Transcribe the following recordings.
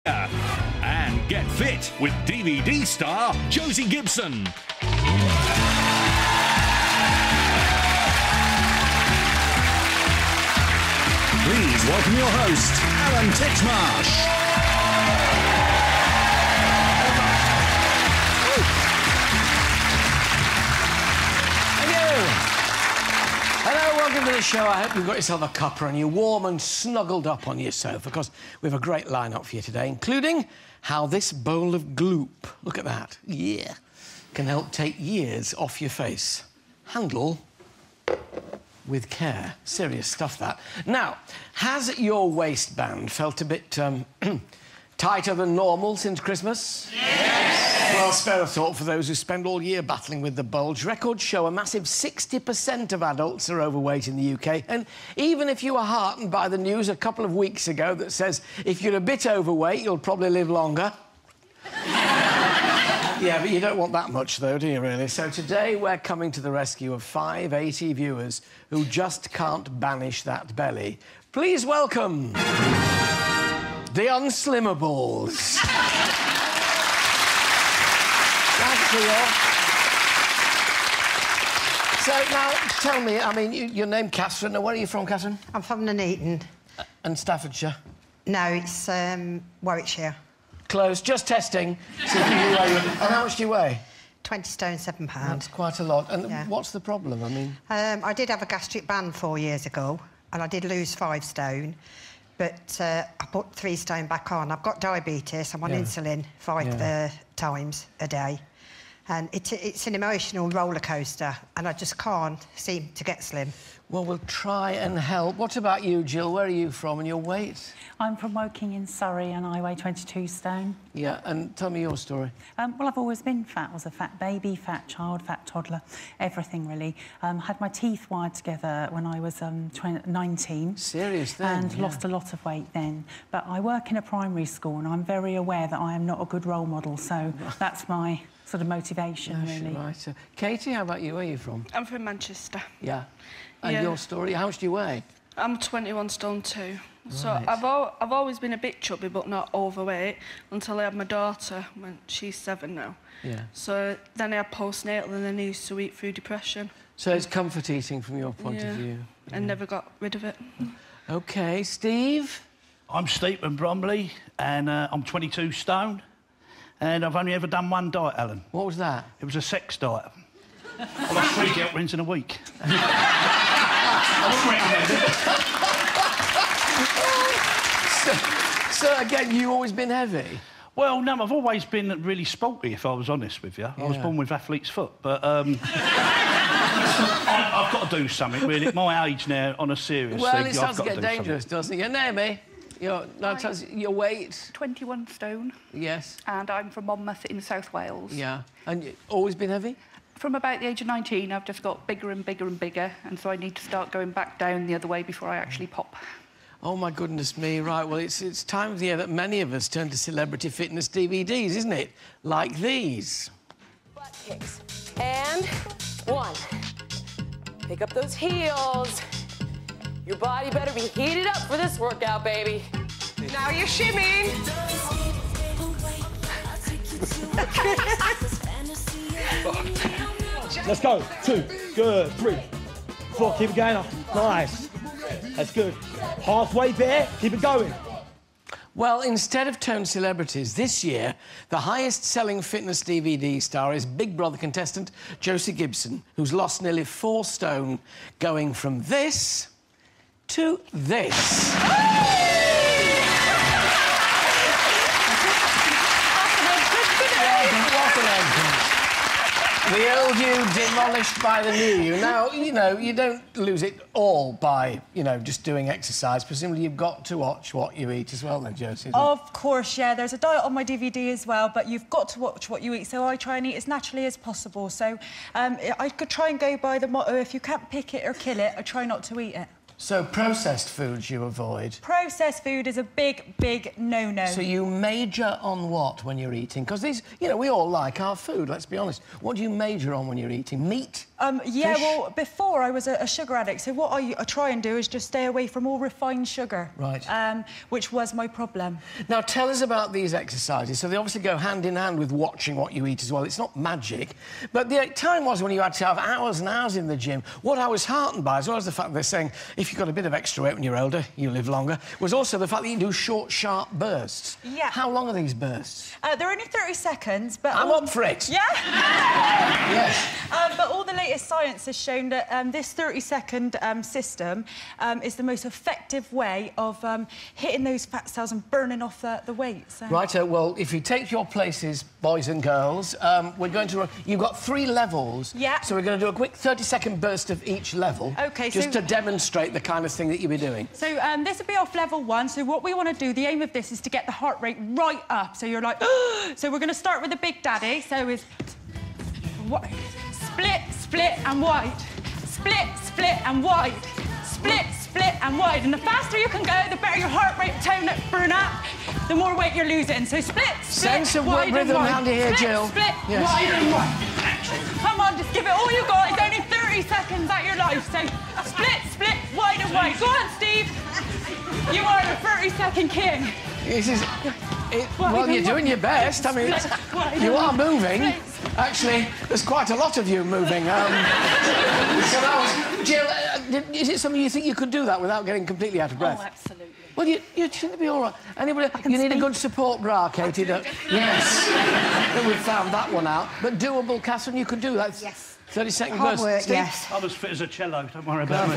And get fit with DVD star Josie Gibson. Please welcome your host, Titchmarsh. Hello, welcome to the show. I hope you've got yourself a cuppa and you're warm and snuggled up on your sofa, because we have a great lineup for you today, including how this bowl of gloop, look at that, yeah, can help take years off your face. Handle with care. Serious stuff, that. Now, has your waistband felt a bit tighter than normal since Christmas? Yes! Well, spare a thought for those who spend all year battling with the bulge. Records show a massive 60% of adults are overweight in the UK, and even if you were heartened by the news a couple of weeks ago that says if you're a bit overweight, you'll probably live longer. Yeah, but you don't want that much, though, do you, really? So today we're coming to the rescue of 5 80 viewers who just can't banish that belly. Please welcome the Unslimmables. Thank you. So, now, tell me, I mean, your name, Catherine. Where are you from, Catherine? I'm from Nuneaton. And Staffordshire? No, it's Warwickshire. Close. Just testing. See if you weigh. And how much do you weigh? 20 stone, 7 pounds. That's quite a lot. And yeah. What's the problem, I mean? I did have a gastric band 4 years ago, and I did lose 5 stone, but I put 3 stone back on. I've got diabetes. I'm on insulin 5 times a day. And it's an emotional roller coaster, and I just can't seem to get slim. Well, we'll try and help. What about you, Jill? Where are you from and your weight? I'm from Woking in Surrey, and I weigh 22 stone. Yeah, and tell me your story. Well, I've always been fat. I was a fat baby, fat child, fat toddler, everything, really. Had my teeth wired together when I was 19. Serious then? And lost a lot of weight then. But I work in a primary school, and I'm very aware that I am not a good role model, so that's my sort of motivation, really. Right. Katie, how about you? Where are you from? I'm from Manchester. Yeah. And your story? How much do you weigh? I'm 21 stone 2. Right. So I've always been a bit chubby, but not overweight, until I had my daughter when she's 7 now. Yeah. So then I had postnatal, and then I used to eat through depression. So it's comfort eating from your point of view. Yeah. And never got rid of it. OK, Steve? I'm Stephen Bromley, and I'm 22 stone. And I've only ever done one diet, Alan. What was that? It was a sex diet. I lost 3 guilt rings in a week. So, again, you've always been heavy? Well, no, I've always been really sporty, if I was honest with you. I was born with athlete's foot, but... I've got to do something, really. At my age now, on a serious thing, well, it starts to get dangerous, doesn't it? Your name, eh? Your weight? 21 stone. Yes. And I'm from Monmouth in South Wales. Yeah. And you always been heavy? From about the age of 19, I've just got bigger and bigger and bigger, and so I need to start going back down the other way before I actually pop. Oh, my goodness me. Right, well, it's time of the year that many of us turn to celebrity fitness DVDs, isn't it? Like these. Butt kicks. And 1. Pick up those heels. Your body better be heated up for this workout, baby. Now you're shimmying. Let's go. 2. Good. 3. 4. Keep it going up. Nice. That's good. Halfway there. Keep it going. Well, instead of turned celebrities, this year, the highest-selling fitness DVD star is Big Brother contestant Josie Gibson, who's lost nearly 4 stone, going from this to this. The old you demolished by the new you. Now, you know, you don't lose it all by, you know, just doing exercise. Presumably you've got to watch what you eat as well then, Josie, isn't it? Of course, yeah. There's a diet on my DVD as well, but you've got to watch what you eat, so I try and eat as naturally as possible. So I could try and go by the motto, if you can't pick it or kill it, I try not to eat it. So processed foods you avoid? Processed food is a big, big no-no. So you major on what when you're eating? Because these, you know, we all like our food, let's be honest. What do you major on when you're eating? Meat? Yeah, fish? well, before I was a sugar addict, so what I try and do is just stay away from all refined sugar. Right. Which was my problem. Now, tell us about these exercises. So they obviously go hand in hand with watching what you eat as well. It's not magic. But the time was when you had to have hours and hours in the gym. What I was heartened by, as well as the fact that they're saying if you've got a bit of extra weight when you're older, you live longer, was also the fact that you do short, sharp bursts. Yeah. How long are these bursts? They're only 30 seconds, but... I'm up for it. Yeah? Yes. But all the latest science has shown that this 30-second system is the most effective way of hitting those fat cells and burning off the weight. So. Right, well, if you take your places, boys and girls, we're going to... You've got 3 levels. Yeah. So we're going to do a quick 30-second burst of each level. OK, just to demonstrate the kind of thing that you'll be doing. So this will be off level 1. So what we want to do, the aim of this is to get the heart rate right up. So you're like... So we're going to start with the Big Daddy. So it's... Split, split and wide. Split, split and wide. Split, split and wide. And the faster you can go, the better your heart rate tone up, burn up, the more weight you're losing. So split, split, sense of wide rhythm and wide. handy here, split, Jill. Split, yes. wide and wide. Come on, just give it all you got. It's only 30 seconds out your life. So split, split, wide and wide. Go on, Steve. You are the 30-second king. This is... well, you're doing your best. I mean, you are moving. Actually, there's quite a lot of you moving. So that was... Jill, is it something you think you could do that without getting completely out of breath? Oh, absolutely. Well, you seem to be all right. Anybody... You need a good support bra, Katie. Yes. We've found that one out. But doable, Catherine, you could do that. Yes. 30-second Hard burst. work, Steve? yes. I'm as fit as a cello, don't worry about me.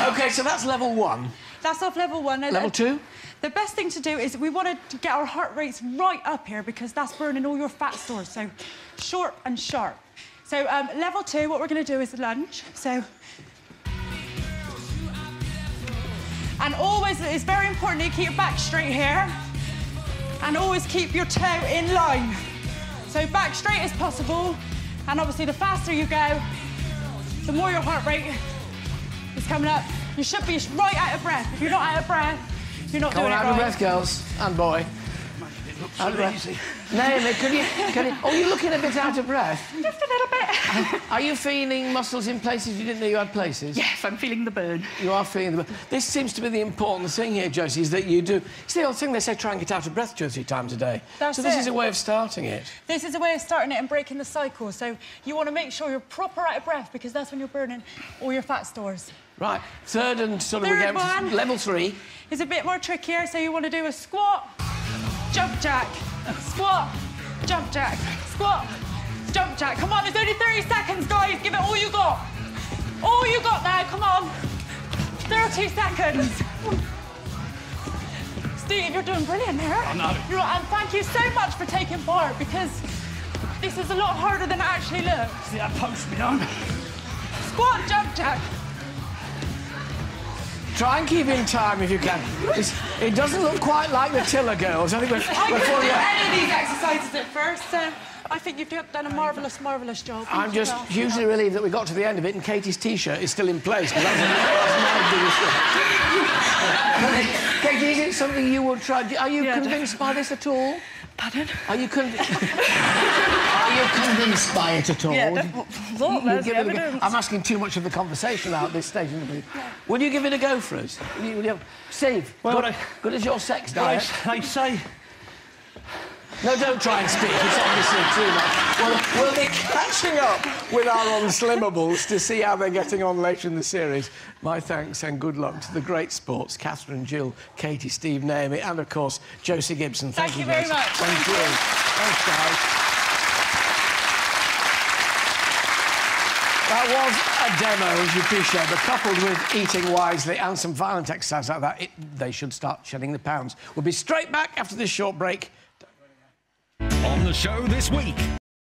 OK, so that's level 1. That's off level 1. Level 2? The best thing to do is we want to get our heart rates right up here because that's burning all your fat stores. So short and sharp. So level 2, what we're going to do is lunge. So... And always, it's very important that you keep your back straight here. And always keep your toe in line. So back straight as possible. And obviously, the faster you go, the more your heart rate is coming up. You should be right out of breath. If you're not out of breath, you're not doing it right. Come on, out of breath, girls and boy. Out of breath. Naomi, can you... Oh, you're looking a bit out of breath. Just a little bit. Are you feeling muscles in places you didn't know you had places? Yes, I'm feeling the burn. You are feeling the burn. This seems to be the important thing here, Josie, is that you do... It's the old thing they say, try and get out of breath 2 or 3 times a day. That's so this it. is a way of starting it. This is a way of starting it and breaking the cycle. So you want to make sure you're proper out of breath because that's when you're burning all your fat stores. Right. Third and sort of... Third one. Level 3. Is a bit more trickier. So you want to do a squat, jump jack, squat, jump jack, squat, jump jack. Come on, it's only 30 seconds, guys. Give it all you got. All you got now, come on. 30 seconds. Steve, you're doing brilliant here. I know. And thank you so much for taking part because this is a lot harder than it actually looks. See that post me on? Squat, jump jack. Try and keep in time if you can. It doesn't look quite like the Tiller girls. I think I couldn't do any of these exercises at first, so I think you've done a marvellous, marvellous job. I'm just hugely relieved that we got to the end of it and Katie's T-shirt is still in place, because that's my biggest thing. Katie, is it something you would try? Are you convinced by this at all? Pardon? Are you convinced by it at all? Yeah, I'm asking too much of the conversation now at this stage. Would you give it a go for us? Steve, well, good as your sex diet. They say... No, don't try and speak. It's obviously too much. Well, we'll be catching up with our unslimmables to see how they're getting on later in the series. My thanks and good luck to the great sports, Catherine, Jill, Katie, Steve, Naomi, and, of course, Josie Gibson. Thank you guys. very much. Thank you. Thanks, guys. That was a demo, as you appreciate, but coupled with eating wisely and some violent exercise like that, they should start shedding the pounds. We'll be straight back after this short break. On the show this week.